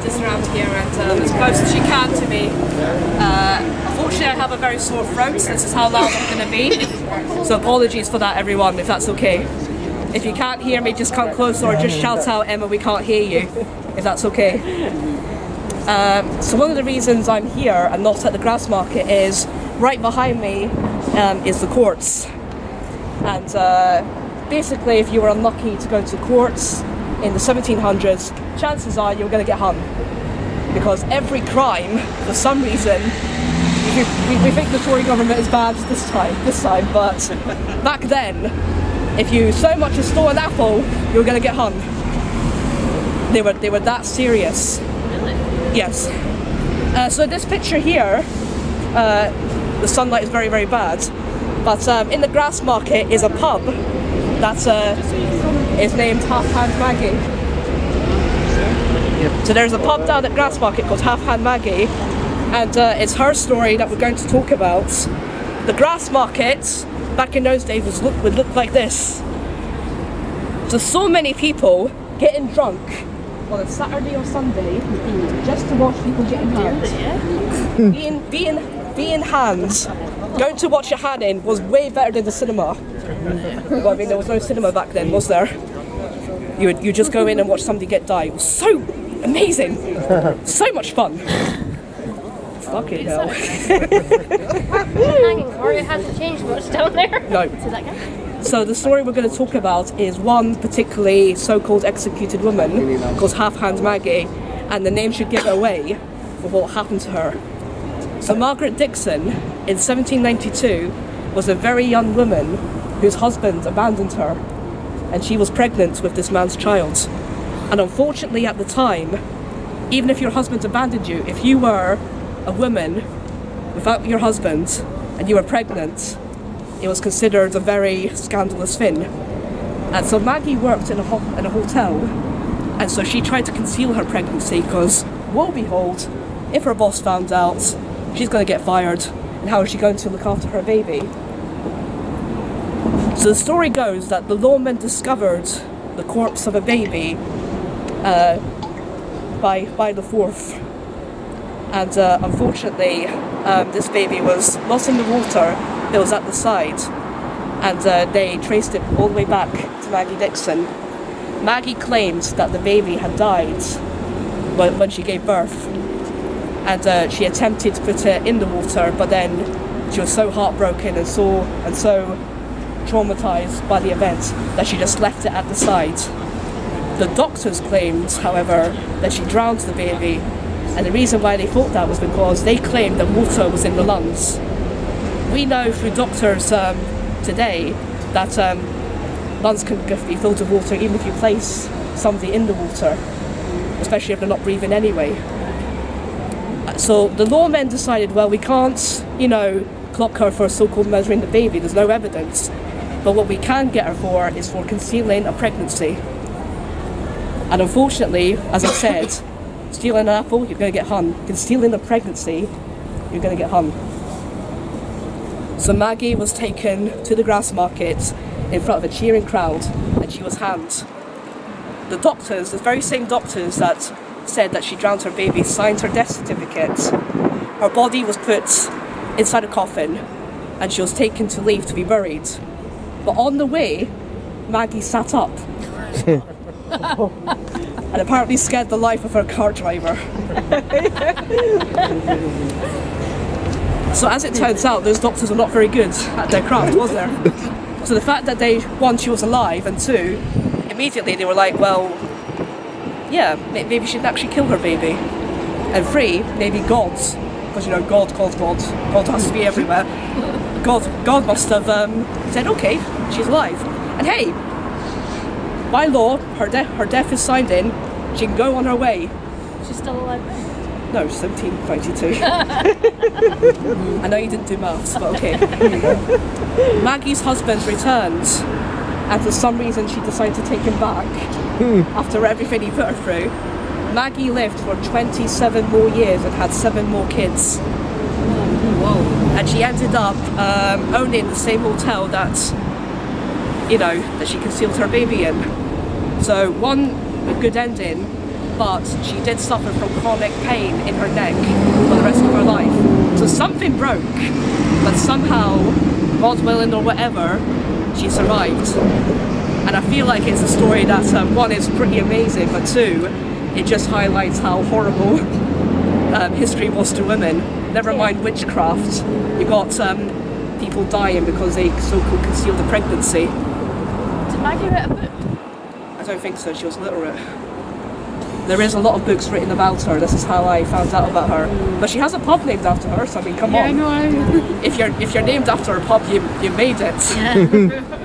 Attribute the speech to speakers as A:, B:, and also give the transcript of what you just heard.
A: Just around here and as close as she can to me. Unfortunately, I have a very sore throat, so this is how loud I'm going to be. So apologies for that, everyone, if that's okay. If you can't hear me, just come closer or just shout out, Emma, we can't hear you, if that's okay. So one of the reasons I'm here and not at the grass market is right behind me is the courts. And basically, if you were unlucky to go to courts in the 1700s, chances are you're going to get hung. Because every crime, for some reason, we think the Tory government is bad this time, but back then, if you so much as stole an apple, you were going to get hung. They were that serious.
B: Really?
A: Yes. So this picture here, the sunlight is very, very bad, but in the grass market is a pub that is named Half Hand Maggie. So there's a pub down at Grass Market called Half Hand Maggie, and it's her story that we're going to talk about. The Grass Market back in those days would look like this. So many people getting drunk on a Saturday or Sunday just to watch people getting hanged. Being hanged, going to watch a hanging was way better than the cinema. Well, I mean, there was no cinema back then, was there? You just go in and watch somebody get died. It was so amazing, so much fun. Fucking hell.
B: Hanging car, it hasn't changed much down there.
A: No. So the story we're going to talk about is one particularly so-called executed woman called Half Hand Maggie, and the name should give it away for what happened to her. So Margaret Dixon, in 1792, was a very young woman whose husband abandoned her, and she was pregnant with this man's child. And unfortunately at the time, even if your husband abandoned you, if you were a woman without your husband and you were pregnant, it was considered a very scandalous thing. And so Maggie worked in a hotel, and so she tried to conceal her pregnancy because, woe behold, if her boss found out, she's going to get fired, and how is she going to look after her baby? So the story goes that the lawmen discovered the corpse of a baby by the 4th, and unfortunately this baby was not in the water, it was at the side, and they traced it all the way back to Maggie Dixon. Maggie claimed that the baby had died when she gave birth, and she attempted to put it in the water, but then she was so heartbroken and so traumatized by the event that she just left it at the side. The doctors claimed, however, that she drowned the baby, and the reason why they thought that was because they claimed that water was in the lungs. We know through doctors today that lungs can be filled with water even if you place somebody in the water, especially if they're not breathing anyway. So the lawmen decided, well, we can't, clock her for so-called murdering the baby, there's no evidence. But what we can get her for is for concealing a pregnancy. And unfortunately, as I said, stealing an apple, you're going to get hung. Concealing a pregnancy, you're going to get hung. So Maggie was taken to the grass market in front of a cheering crowd, and she was hanged. The doctors, the very same doctors that said that she drowned her baby, signed her death certificate. Her body was put inside a coffin, and she was taken to leave to be buried. But on the way, Maggie sat up. And apparently scared the life of her car driver. So as it turns out, those doctors were not very good at their craft, was there? So the fact that one, she was alive, and two, immediately they were like, well, yeah, maybe she'd actually kill her baby. And three, maybe God, because God has to be everywhere. God must have said, okay, she's alive. And hey, by law, her death is signed in, she can go on her way.
B: She's still alive now?
A: No, 1792. I know you didn't do maths, but okay. Maggie's husband returned, and for some reason she decided to take him back after everything he put her through. Maggie lived for 27 more years and had 7 more kids.
B: Whoa.
A: And she ended up owning the same hotel that, that she concealed her baby in. So one a good ending, but she did suffer from chronic pain in her neck for the rest of her life. So something broke, but somehow, God willing or whatever, she survived. And I feel like it's a story that, one, is pretty amazing, but two, it just highlights how horrible history was to women. Never mind witchcraft. You got people dying because they so-called concealed the pregnancy.
B: Did Maggie write a book?
A: I don't think so, she was literate. There is a lot of books written about her, this is how I found out about her. But she has a pub named after her, so I mean, come on.
B: Yeah, I know.
A: If you're named after a pub, you made it.
B: Yeah.